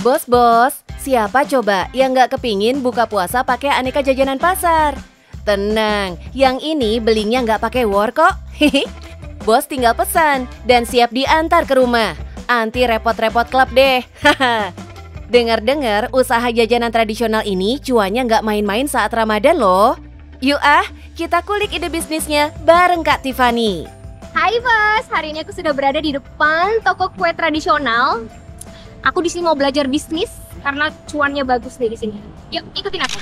Bos, siapa coba yang nggak kepingin buka puasa pakai aneka jajanan pasar? Tenang, yang ini belinya nggak pakai war kok. Bos tinggal pesan dan siap diantar ke rumah. Anti repot-repot klub deh. Dengar-dengar usaha jajanan tradisional ini cuannya nggak main-main saat Ramadan loh. Yuk kita kulik ide bisnisnya bareng Kak Tiffany. Hai Bos, hari ini aku sudah berada di depan toko kue tradisional. Aku di sini mau belajar bisnis karena cuannya bagus deh di sini. Yuk, ikutin aku.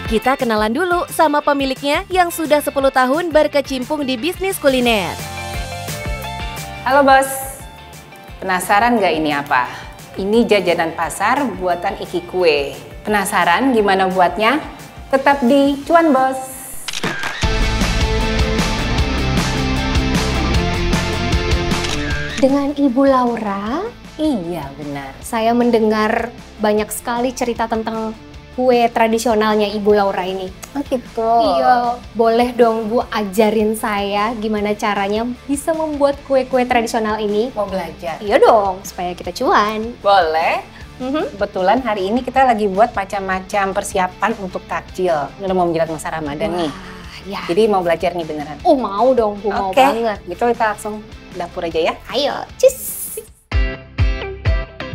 Kita kenalan dulu sama pemiliknya yang sudah 10 tahun berkecimpung di bisnis kuliner. Halo bos, penasaran nggak ini apa? Ini jajanan pasar buatan Iki Kue. Penasaran gimana buatnya? Tetap di Cuan Bos. Dengan Ibu Laura, Iya benar. saya mendengar banyak sekali cerita tentang kue tradisionalnya Ibu Laura ini. Oh gitu. Iya, boleh dong Bu ajarin saya gimana caranya bisa membuat kue-kue tradisional ini? Mau belajar? Iya dong, supaya kita cuan. Boleh. Kebetulan hari ini kita lagi buat macam-macam persiapan untuk takjil. Udah mau menjelang masa Ramadan nih. Ya. Jadi mau belajar nih beneran. Oh mau dong Bu, mau banget. Gitu kita langsung dapur aja ya. Ayo, cus.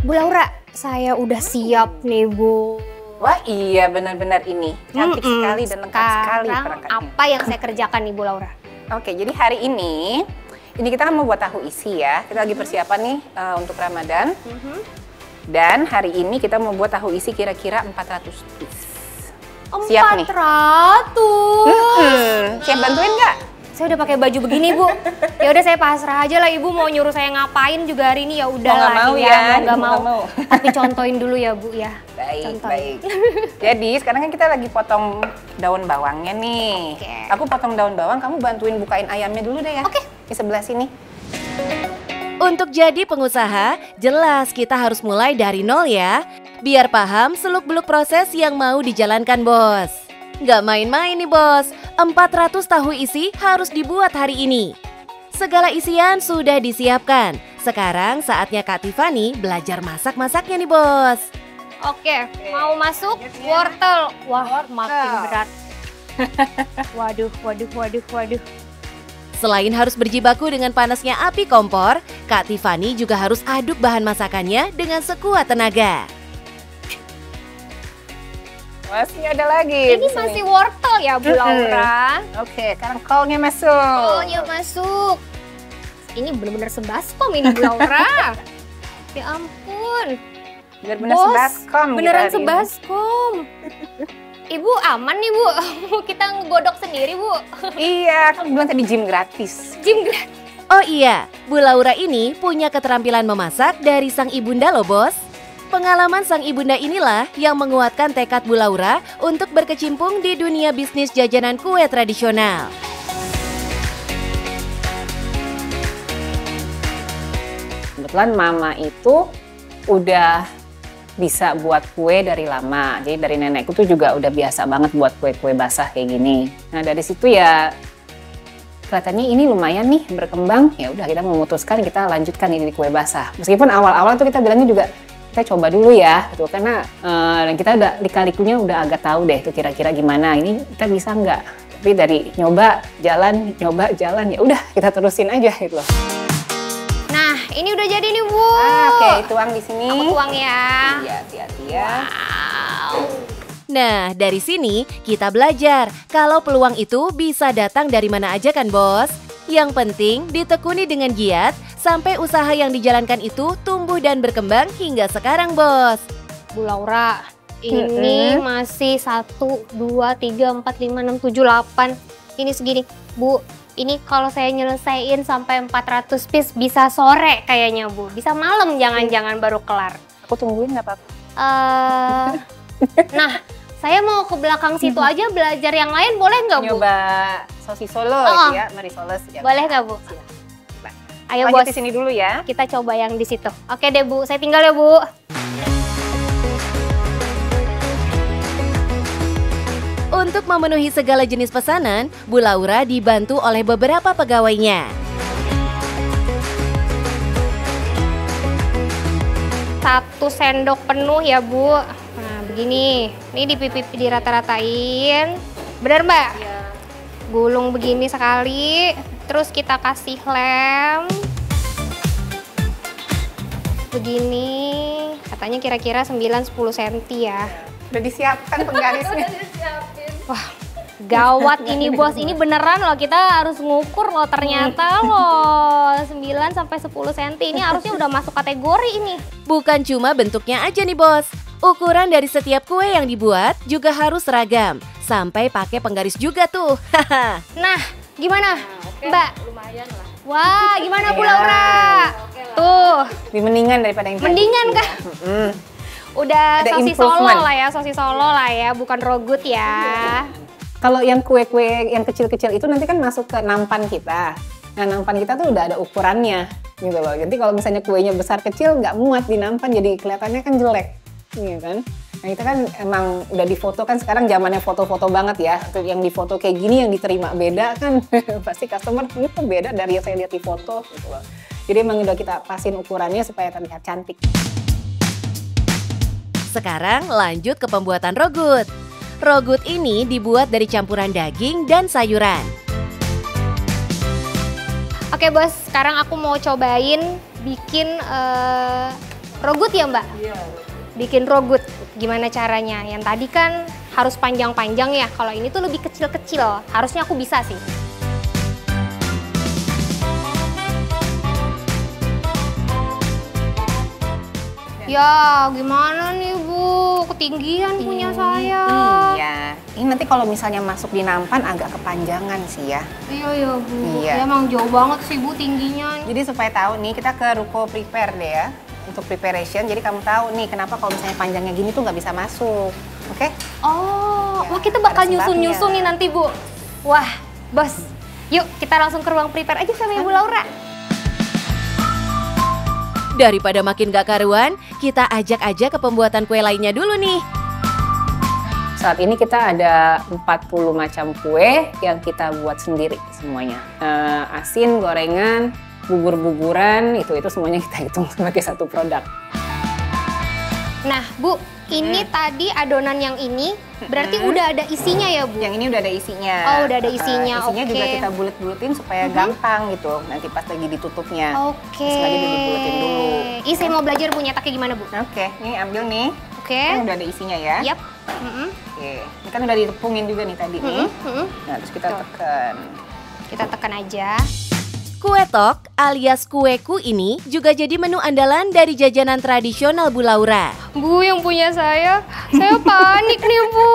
Bu Laura, saya udah siap nih Bu. Wah iya benar-benar ini. Cantik sekali dan lengkap sekali perangkatnya. Apa yang saya kerjakan nih Bu Laura? Oke, jadi hari ini kita kan mau buat tahu isi ya. Kita lagi persiapan nih untuk Ramadan. Dan hari ini kita mau buat tahu isi kira-kira 400 piece. Siap nih? 400? Siap bantuin nggak? Saya udah pakai baju begini Bu. Ya udah saya pasrah aja lah Ibu, mau nyuruh saya ngapain juga hari ini ya udah lah. Mau nggak mau. mau. Tapi contohin dulu ya Bu ya. Baik, baik. Jadi sekarang kan kita lagi potong daun bawangnya nih. Oke. Aku potong daun bawang, kamu bantuin bukain ayamnya dulu deh ya. Oke. Di sebelah sini. Untuk jadi pengusaha, jelas kita harus mulai dari nol ya. Biar paham seluk-beluk proses yang mau dijalankan bos. Nggak main-main nih bos, 400 tahu isi harus dibuat hari ini. Segala isian sudah disiapkan. Sekarang saatnya Kak Tiffany belajar masak-masaknya nih bos. Oke, mau masuk wortel. Wah, makin berat. Waduh. Selain harus berjibaku dengan panasnya api kompor, Kak Tiffany juga harus aduk bahan masakannya dengan sekuat tenaga. Masih ada lagi. Ini masih wortel ya Bu Laura. Oke, sekarang kolnya masuk. Kolnya masuk. Ini benar-benar sebaskom ini Bu Laura. Ya ampun. Bener-bener Bos, sebaskom. beneran kita hari ini. sebaskom. Ibu aman nih Bu, kita ngegodok sendiri Bu. Iya, kan bilang tadi gym gratis. Gym gratis. Oh iya, Bu Laura ini punya keterampilan memasak dari sang ibunda loh bos. Pengalaman sang ibunda inilah yang menguatkan tekad Bu Laura untuk berkecimpung di dunia bisnis jajanan kue tradisional. Kebetulan mama itu udah bisa buat kue dari lama. Jadi dari nenekku tuh juga udah biasa banget buat kue-kue basah kayak gini. Nah dari situ ya kelihatannya ini lumayan nih berkembang. Ya udah kita memutuskan kita lanjutkan ini di kue basah. Meskipun awal-awal tuh kita bilangnya juga kita coba dulu ya, gitu. Karena kita udah lika-likunya udah agak tahu deh tuh kira-kira gimana. Ini kita bisa nggak? Tapi dari nyoba jalan, ya udah kita terusin aja gitu loh. Nah, ini udah jadi nih Bu. Oke, tuang di sini. Aku tuang ya. Iya, hati-hati ya. Wow. Nah, dari sini kita belajar kalau peluang itu bisa datang dari mana aja kan bos. Yang penting ditekuni dengan giat sampai usaha yang dijalankan itu tumbuh dan berkembang hingga sekarang bos. Bu Laura, ini masih 1, 2, 3, 4, 5, 6, 7, 8. Ini segini. Bu, ini kalau saya nyelesain sampai 400 piece bisa sore kayaknya Bu. Bisa malam jangan-jangan baru kelar. Aku tungguin nggak apa-apa. Nah, saya mau ke belakang situ aja belajar yang lain boleh nggak Bu? Nyoba sosis Solo ya, Marisoles. Ya. Boleh nggak Bu? Ayo Lanjut bos, di sini dulu ya. kita coba yang di situ. Oke deh Bu, saya tinggal ya Bu. Untuk memenuhi segala jenis pesanan, Bu Laura dibantu oleh beberapa pegawainya. 1 sendok penuh ya Bu. Nah begini, ini dirata-ratain. Bener Mbak? Iya. Gulung begini sekali, terus kita kasih lem. Begini, katanya kira-kira 9-10 cm ya. Udah disiapkan penggarisnya. Wah, gawat ini bos, ini beneran loh, kita harus ngukur loh ternyata loh. 9-10 cm ini harusnya udah masuk kategori ini. Bukan cuma bentuknya aja nih bos, ukuran dari setiap kue yang dibuat juga harus seragam. Sampai pakai penggaris juga tuh. Nah, gimana Mbak? Lumayan lah. Wah, gimana Bu Laura? Tuh. Lebih mendingan daripada yang mendingan kah? Udah ada sosis Solo lah ya, sosis Solo lah ya, bukan raw good ya. Kalau yang kue-kue yang kecil-kecil itu nanti kan masuk ke nampan kita. Nah, nampan kita tuh udah ada ukurannya gitu loh. Jadi kalau misalnya kuenya besar kecil nggak muat di nampan, jadi kelihatannya kan jelek, gitu kan. Nah, kita kan emang udah difoto kan, sekarang zamannya foto-foto banget ya. Yang difoto kayak gini yang diterima beda kan. Pasti customer ini tuh beda dari yang saya lihat di foto gitu loh. Jadi emang udah kita pasin ukurannya supaya terlihat cantik. Sekarang lanjut ke pembuatan rogut. Rogut ini dibuat dari campuran daging dan sayuran. Oke bos, sekarang aku mau cobain bikin rogut ya Mbak? Iya. Bikin rogut, gimana caranya? Yang tadi kan harus panjang-panjang ya, kalau ini tuh lebih kecil-kecil. Harusnya aku bisa sih. Ya, gimana nih Bu? Ketinggian punya saya. Iya. Ini nanti kalau misalnya masuk di nampan agak kepanjangan sih ya. Iya ya Bu. Iya. Ya, emang jauh banget sih Bu tingginya. Jadi supaya tahu nih, kita ke ruko prepare deh ya. Untuk preparation, jadi kamu tahu nih kenapa kalau misalnya panjangnya gini tuh nggak bisa masuk. Oke? Oh, Ya, wah kita bakal ada nyusun-nyusun nih sebabnya. nanti Bu. Wah, bos. Yuk kita langsung ke ruang prepare aja sama Ibu Laura. Daripada makin gak karuan, kita ajak aja ke pembuatan kue lainnya dulu nih. Saat ini kita ada 40 macam kue yang kita buat sendiri semuanya. Asin, gorengan, bubur-buburan, itu semuanya kita hitung sebagai satu produk. Nah Bu, ini tadi adonan yang ini berarti udah ada isinya ya Bu? Yang ini udah ada isinya. Oh, udah ada isinya, isinya oke. juga kita bulet-buletin supaya gampang gitu. Nanti pas lagi ditutupnya. Oke. Sengaja dibuletin dulu. Ih, saya mau belajar Bu nyetaknya gimana Bu? Oke, ini ambil nih. Oke. Ini udah ada isinya ya. Yap. Oke, ini kan udah ditepungin juga nih tadi nih. Nah, terus kita tekan. Kita tekan aja. Kue tok alias kueku ini juga jadi menu andalan dari jajanan tradisional Bu Laura. Bu, yang punya saya panik nih Bu.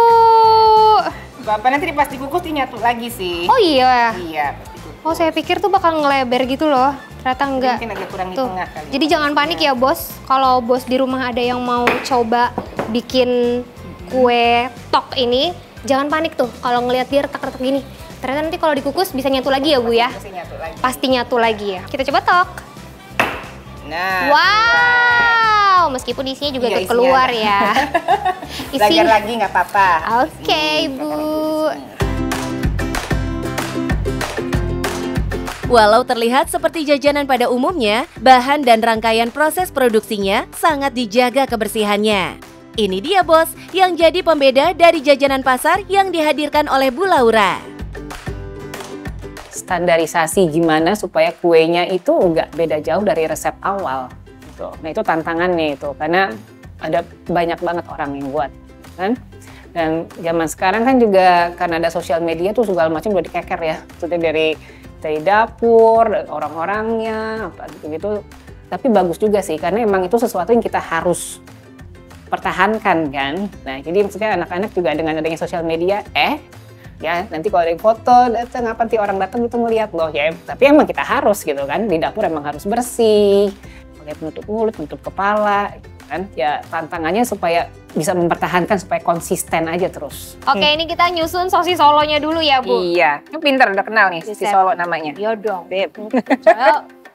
Bapak nanti pas dikukus nyatu lagi sih. Oh iya? Iya, pasti dikukus. Oh saya pikir tuh bakal ngeleber gitu loh, ternyata enggak. Mungkin agak kurang di Tuh. tengah kali. Jadi jangan panik ya bos, kalau bos di rumah ada yang mau coba bikin kue tok ini, jangan panik tuh kalau ngelihat dia retak-retak gini. Ternyata nanti kalau dikukus bisa nyatu lagi ya Bu ya? Pasti nyatu lagi. Pasti nyatu lagi ya. Kita coba tok. Nah. Wow, meskipun isinya juga Iya, isinya keluar ada. ya. Belajar lagi nggak apa-apa. Oke, Bu. Walau terlihat seperti jajanan pada umumnya, bahan dan rangkaian proses produksinya sangat dijaga kebersihannya. Ini dia bos, yang jadi pembeda dari jajanan pasar yang dihadirkan oleh Bu Laura. Standarisasi gimana supaya kuenya itu nggak beda jauh dari resep awal. Gitu. Nah itu tantangannya itu, karena ada banyak banget orang yang buat, kan? Dan zaman sekarang kan juga karena ada sosial media tuh segala macam udah dikeker ya. Maksudnya dari dapur, orang-orangnya, apa gitu-gitu. Tapi bagus juga sih, karena emang itu sesuatu yang kita harus pertahankan kan. Nah jadi maksudnya anak-anak juga dengan adanya sosial media, ya nanti kalau ada yang foto datang apa nanti orang datang gitu ngeliat loh ya, tapi emang kita harus gitu kan, di dapur emang harus bersih, pakai penutup mulut, penutup kepala kan, ya tantangannya supaya bisa mempertahankan supaya konsisten aja terus. Oke, ini kita nyusun sosis Solonya dulu ya Bu. Iya, ini pinter udah kenal nih sosis Solo namanya. Iya dong. Beb.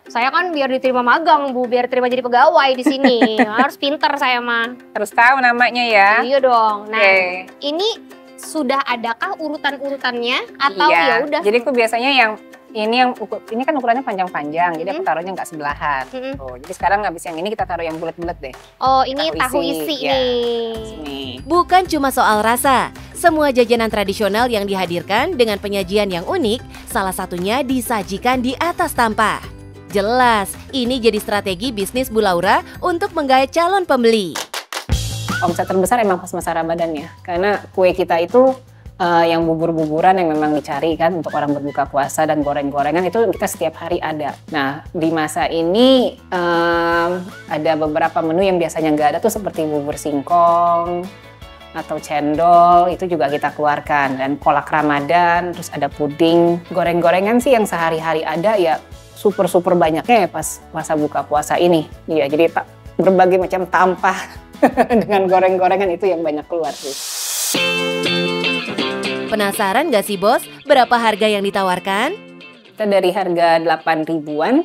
Saya kan biar diterima magang Bu, biar terima jadi pegawai di sini. Harus pinter saya mah. Harus tahu namanya ya. Iya dong. Nah, Oke. ini sudah adakah urutan-urutannya atau Iya. ya udah? Jadi aku biasanya yang ini kan ukurannya panjang-panjang, jadi aku taruhnya nggak sebelahan. Tuh, jadi sekarang habis yang ini kita taruh yang bulat-bulat deh. Oh, ini tahu isi ya, nih. sini. Bukan cuma soal rasa, semua jajanan tradisional yang dihadirkan dengan penyajian yang unik, salah satunya disajikan di atas tampah. Jelas, ini jadi strategi bisnis Bu Laura untuk menggait calon pembeli. Omset terbesar emang pas masa Ramadan ya, karena kue kita itu yang bubur-buburan yang memang dicari kan untuk orang berbuka puasa, dan goreng-gorengan itu kita setiap hari ada. Nah, di masa ini ada beberapa menu yang biasanya nggak ada tuh, seperti bubur singkong atau cendol, itu juga kita keluarkan, dan kolak Ramadan, terus ada puding. Goreng-gorengan sih yang sehari-hari ada ya super banyaknya ya pas masa buka puasa ini. Iya, jadi berbagai macam tampah dengan goreng-gorengan itu yang banyak keluar sih. Penasaran gak sih bos, berapa harga yang ditawarkan? Kita dari harga 8 ribuan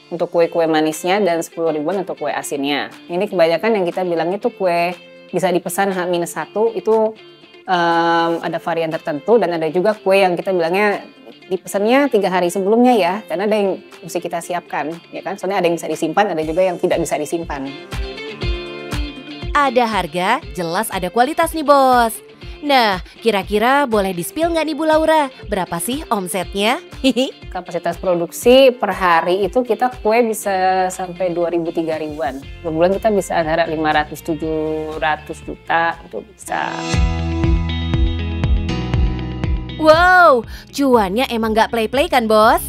untuk kue-kue manisnya dan 10 ribuan untuk kue asinnya. Ini kebanyakan yang kita bilang itu kue bisa dipesan H-1, itu ada varian tertentu, dan ada juga kue yang kita bilangnya dipesannya 3 hari sebelumnya ya, karena ada yang mesti kita siapkan, ya kan? Soalnya ada yang bisa disimpan, ada juga yang tidak bisa disimpan. Ada harga, jelas ada kualitas nih bos. Nah, kira-kira boleh di-spill nggak nih Bu Laura? Berapa sih omsetnya? Kapasitas produksi per hari itu kita kue bisa sampai 2.000-3.000-an. Per bulan kita bisa antara 500-700 juta, itu bisa. Wow, cuannya emang nggak play-play kan bos?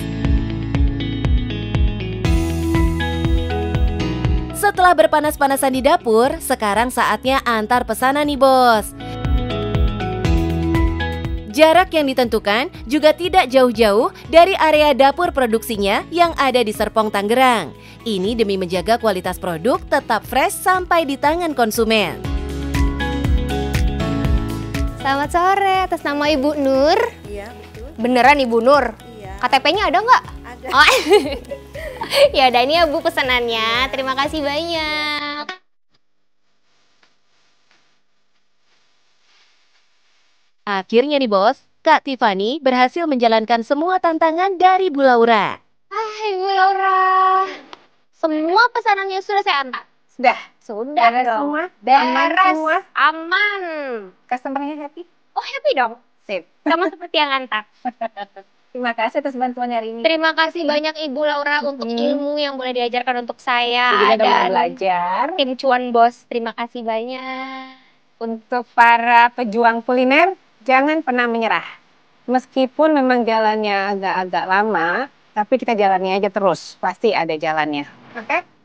Setelah berpanas-panasan di dapur, sekarang saatnya antar pesanan nih bos. Jarak yang ditentukan juga tidak jauh-jauh dari area dapur produksinya yang ada di Serpong, Tangerang. Ini demi menjaga kualitas produk tetap fresh sampai di tangan konsumen. Selamat sore, atas nama Ibu Nur. Iya, betul. Beneran Ibu Nur? Iya. KTP-nya ada nggak? Ada. Oh. Ya udah, ini ya Bu pesanannya. Terima kasih banyak. Akhirnya nih bos, Kak Tiffany berhasil menjalankan semua tantangan dari Bu Laura. Hai Bu Laura. Semua pesanannya sudah saya antar. Sudah. Sudah Beres dong. semua? Beres. Aman semua? Aman. Customer-nya happy? Oh, happy dong. Sip. Sama seperti yang antar. Terima kasih atas bantuan hari ini. Terima kasih banyak Ibu Laura untuk ilmu yang boleh diajarkan untuk saya. Saya juga udah mau Dan belajar. tim Cuan Bos, terima kasih banyak. Untuk para pejuang kuliner, jangan pernah menyerah. Meskipun memang jalannya agak-agak lama, tapi kita jalani aja terus. Pasti ada jalannya. Oke?